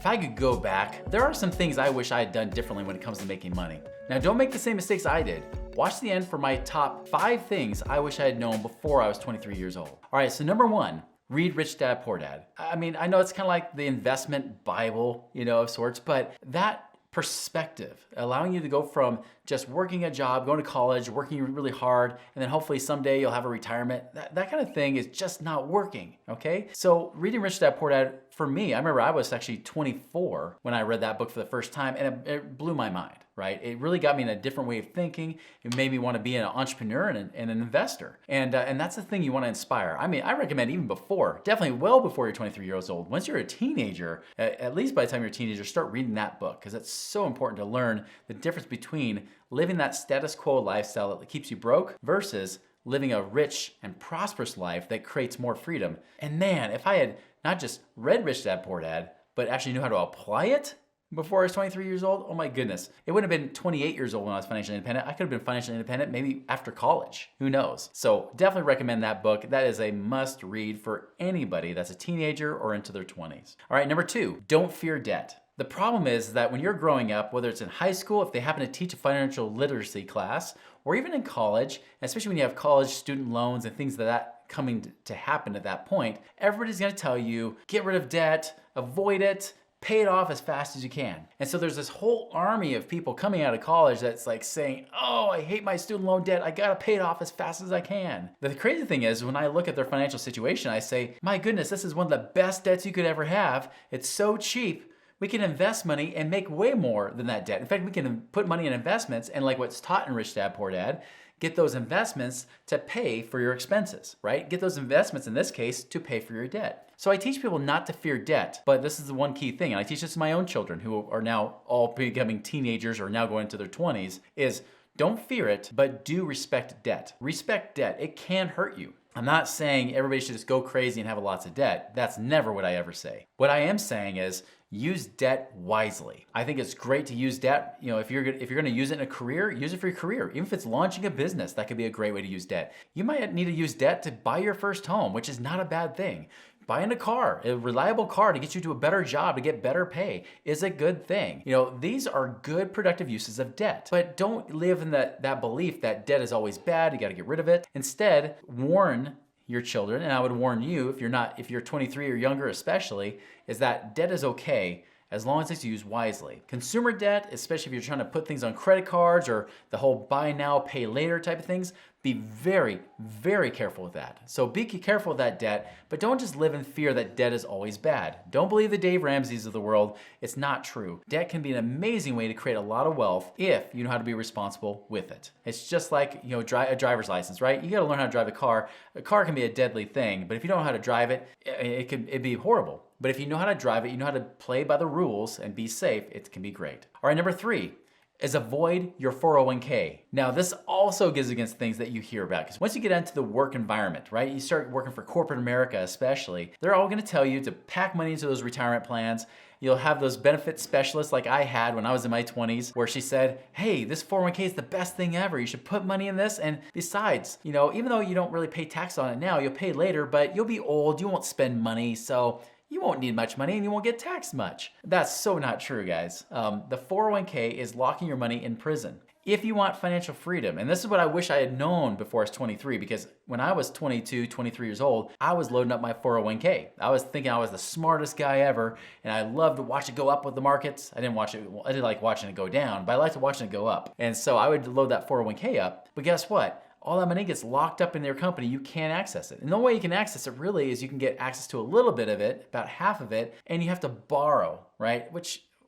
If I could go back, there are some things I wish I had done differently when it comes to making money. Now, don't make the same mistakes I did. Watch the end for my top 5 things I wish I had known before I was 23 years old. All right, so number 1, read Rich Dad Poor Dad. I mean, I know it's kind of like the investment Bible, of sorts, but that perspective, allowing you to go from just working a job, going to college, working really hard, and then hopefully someday you'll have a retirement. That kind of thing is just not working, okay? So reading Rich Dad Poor Dad, for me, I remember I was actually 24 when I read that book for the first time, and it blew my mind, right? It really got me in a different way of thinking. It made me want to be an entrepreneur and an investor. And that's the thing you want to inspire. I mean, I recommend even before, definitely well before you're 23 years old. Once you're a teenager, at least by the time you're a teenager, start reading that book, because it's so important to learn the difference between living that status quo lifestyle that keeps you broke versus living a rich and prosperous life that creates more freedom. And man, if I had not just read Rich Dad Poor Dad, but actually knew how to apply it before I was 23 years old, oh my goodness. It wouldn't have been 28 years old when I was financially independent. I could have been financially independent maybe after college. Who knows? So definitely recommend that book. That is a must read for anybody that's a teenager or into their 20s. All right, number 2, don't fear debt. The problem is that when you're growing up, whether it's in high school, if they happen to teach a financial literacy class, or even in college, especially when you have college student loans and things like that coming to happen at that point, everybody's gonna tell you, get rid of debt, avoid it, pay it off as fast as you can. And so there's this whole army of people coming out of college that's like saying, oh, I hate my student loan debt. I gotta pay it off as fast as I can. But the crazy thing is when I look at their financial situation, I say, my goodness, this is one of the best debts you could ever have. It's so cheap. We can invest money and make way more than that debt. In fact, we can put money in investments and like what's taught in Rich Dad Poor Dad, get those investments to pay for your expenses, right? Get those investments, in this case, to pay for your debt. So I teach people not to fear debt, but this is the one key thing, and I teach this to my own children who are now all becoming teenagers or now going into their 20s, is don't fear it, but do respect debt. Respect debt. It can hurt you. I'm not saying everybody should just go crazy and have lots of debt. That's never what I ever say. What I am saying is use debt wisely. I think it's great to use debt. If you're going to use it in a career, use it for your career. Even if it's launching a business, that could be a great way to use debt. You might need to use debt to buy your first home, which is not a bad thing. Buying a car, a reliable car to get you to a better job, to get better pay is a good thing. These are good productive uses of debt. But don't live in that belief that debt is always bad, you gotta get rid of it. Instead, warn your children, and I would warn you if you're 23 or younger especially, is that debt is okay as long as it's used wisely. Consumer debt, especially if you're trying to put things on credit cards or the whole buy now, pay later type of things, be very, very careful with that. So be careful with that debt, but don't just live in fear that debt is always bad. Don't believe the Dave Ramseys of the world. It's not true. Debt can be an amazing way to create a lot of wealth if you know how to be responsible with it. It's just like a driver's license, right? You gotta learn how to drive a car. A car can be a deadly thing, but if you don't know how to drive it, it'd be horrible. But if you know how to drive it, you know how to play by the rules and be safe, it can be great. All right, number 3 is avoid your 401k. Now, this also goes against things that you hear about, because once you get into the work environment, right, you start working for corporate America especially, they're all gonna tell you to pack money into those retirement plans. You'll have those benefit specialists like I had when I was in my 20s, where she said, hey, this 401k is the best thing ever. You should put money in this. And besides, even though you don't really pay tax on it now, you'll pay later, but you'll be old, you won't spend money, so you won't need much money and you won't get taxed much. That's so not true, guys. The 401k is locking your money in prison. If you want financial freedom, and this is what I wish I had known before I was 23, because when I was 22, 23 years old, I was loading up my 401k. I was thinking I was the smartest guy ever, and I loved to watch it go up with the markets. I didn't like watching it go down, but I liked watching it go up. And so I would load that 401k up, but guess what? All that money gets locked up in their company. You can't access it. And the only way you can access it really is you can get access to a little bit of it, about half of it, and you have to borrow, right?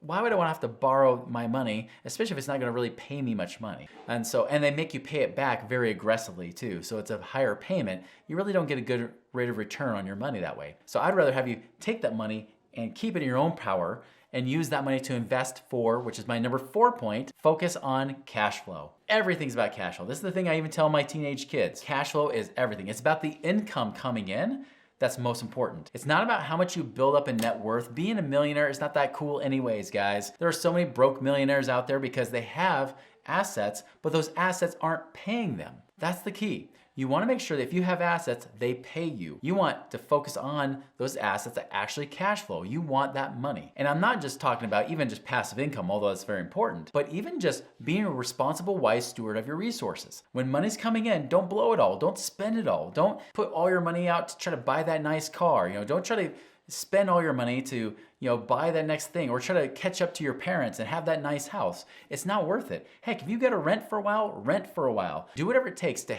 Why would I want to have to borrow my money, especially if it's not going to really pay me much money? And they make you pay it back very aggressively too. So it's a higher payment. You really don't get a good rate of return on your money that way. So I'd rather have you take that money and keep it in your own power and use that money to invest for, which is my number 4 point, focus on cash flow. Everything's about cash flow. This is the thing I even tell my teenage kids. Cash flow is everything. It's about the income coming in that's most important. It's not about how much you build up in net worth. Being a millionaire is not that cool anyways, guys. There are so many broke millionaires out there because they have assets, but those assets aren't paying them. That's the key. You wanna make sure that if you have assets, they pay you. You want to focus on those assets that actually cash flow. You want that money. And I'm not just talking about even just passive income, although that's very important, but even just being a responsible, wise steward of your resources. When money's coming in, don't blow it all. Don't spend it all. Don't put all your money out to try to buy that nice car. Don't try to spend all your money to buy that next thing or try to catch up to your parents and have that nice house. It's not worth it. Heck, if you got to rent for a while, rent for a while. Do whatever it takes to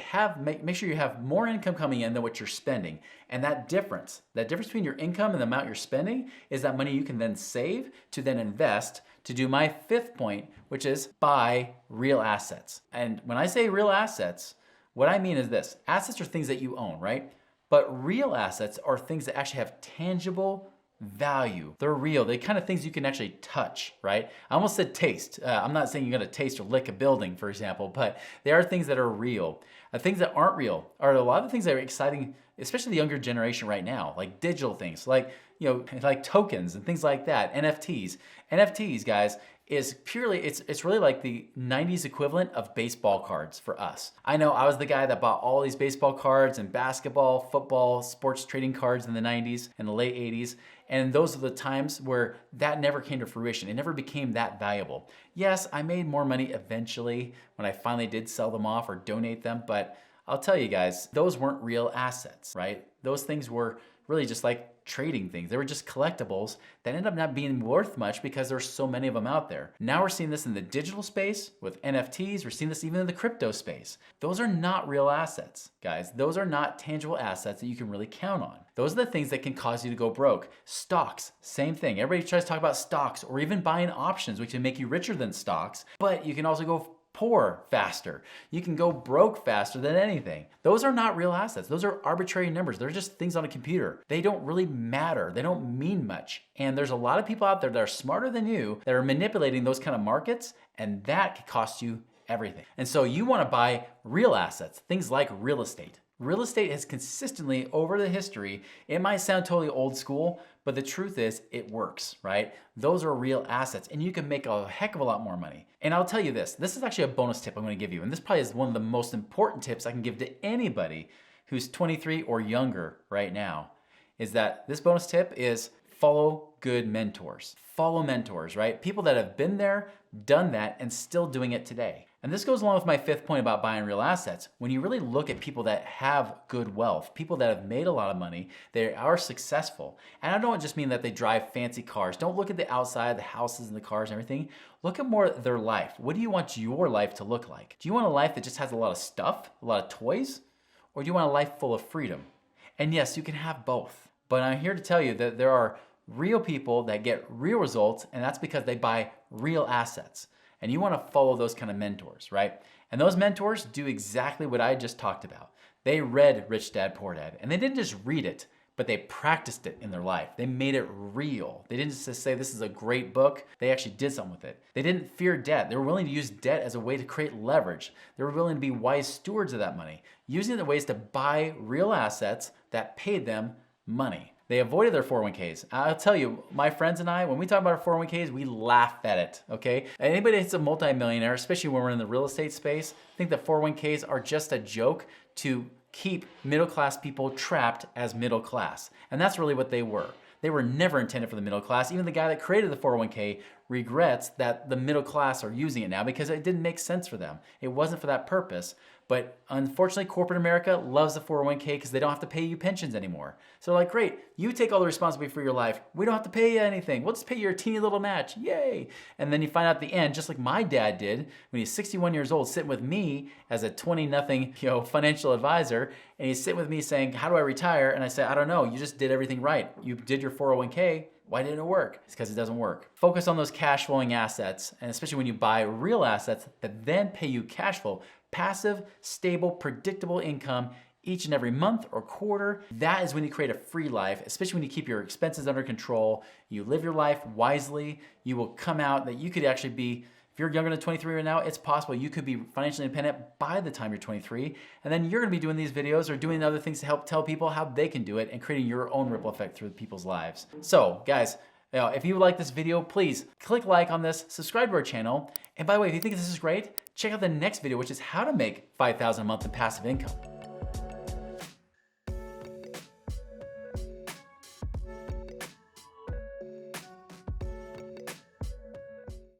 make sure you have more income coming in than what you're spending. And that difference between your income and the amount you're spending is that money you can then save to then invest to do my fifth point, which is buy real assets. And when I say real assets, what I mean is this. Assets are things that you own, right? But real assets are things that actually have tangible value. They're real. They're kind of things you can actually touch, right? I almost said taste. I'm not saying you're gonna taste or lick a building, for example, but there are things that are real. Things that aren't real are a lot of things that are exciting, especially the younger generation right now, like digital things, like like tokens and things like that, NFTs. NFTs, guys, is purely, it's really like the 90s equivalent of baseball cards for us. I know I was the guy that bought all these baseball cards and basketball, football, sports trading cards in the 90s and the late 80s. And those are the times where that never came to fruition. It never became that valuable. Yes, I made more money eventually when I finally did sell them off or donate them, but I'll tell you guys, those weren't real assets, right? Those things were really just like trading things. They were just collectibles that ended up not being worth much because there's so many of them out there. Now we're seeing this in the digital space with NFTs. We're seeing this even in the crypto space. Those are not real assets, guys. Those are not tangible assets that you can really count on. Those are the things that can cause you to go broke. Stocks, same thing. Everybody tries to talk about stocks or even buying options, which can make you richer than stocks, but you can also go poor faster. You can go broke faster than anything. Those are not real assets. Those are arbitrary numbers. They're just things on a computer. They don't really matter. They don't mean much. And there's a lot of people out there that are smarter than you that are manipulating those kind of markets, and that could cost you everything. And so you want to buy real assets, things like real estate. Real estate has consistently, over the history, it might sound totally old school, but the truth is it works, right? Those are real assets and you can make a heck of a lot more money. And I'll tell you this is actually a bonus tip I'm gonna give you. And this probably is one of the most important tips I can give to anybody who's 23 or younger right now, is that this bonus tip is follow good mentors. Follow mentors, right? People that have been there, done that, and still doing it today. And this goes along with my fifth point about buying real assets. When you really look at people that have good wealth, people that have made a lot of money, they are successful. And I don't just mean that they drive fancy cars. Don't look at the outside, the houses and the cars and everything. Look at more their life. What do you want your life to look like? Do you want a life that just has a lot of stuff, a lot of toys? Or do you want a life full of freedom? And yes, you can have both. But I'm here to tell you that there are real people that get real results, and that's because they buy real assets. And you want to follow those kind of mentors, right? And those mentors do exactly what I just talked about. They read Rich Dad, Poor Dad, and they didn't just read it, but they practiced it in their life. They made it real. They didn't just say this is a great book. They actually did something with it. They didn't fear debt. They were willing to use debt as a way to create leverage. They were willing to be wise stewards of that money, using the ways to buy real assets that paid them money. They avoided their 401ks. I'll tell you, my friends and I, when we talk about our 401ks, we laugh at it, okay? Anybody that's a multimillionaire, especially when we're in the real estate space, think that 401ks are just a joke to keep middle-class people trapped as middle class. And that's really what they were. They were never intended for the middle class. Even the guy that created the 401k regrets that the middle class are using it now because it didn't make sense for them. It wasn't for that purpose. But unfortunately, corporate America loves the 401k because they don't have to pay you pensions anymore. So they're like, great, you take all the responsibility for your life. We don't have to pay you anything. We'll just pay you a teeny little match. Yay. And then you find out at the end, just like my dad did when he's 61 years old, sitting with me as a 20-nothing financial advisor. And he's sitting with me saying, how do I retire? And I said, I don't know. You just did everything right. You did your 401k. Why didn't it work? It's because it doesn't work. Focus on those cash flowing assets, and especially when you buy real assets that then pay you cash flow, passive, stable, predictable income each and every month or quarter. That is when you create a free life, especially when you keep your expenses under control. You live your life wisely. You will come out that you could actually be, if you're younger than 23 right now, it's possible you could be financially independent by the time you're 23. And then you're gonna be doing these videos or doing other things to help tell people how they can do it and creating your own ripple effect through people's lives. So guys, if you like this video, please click like on this, subscribe to our channel. And by the way, if you think this is great, check out the next video, which is how to make $5,000 a month in passive income.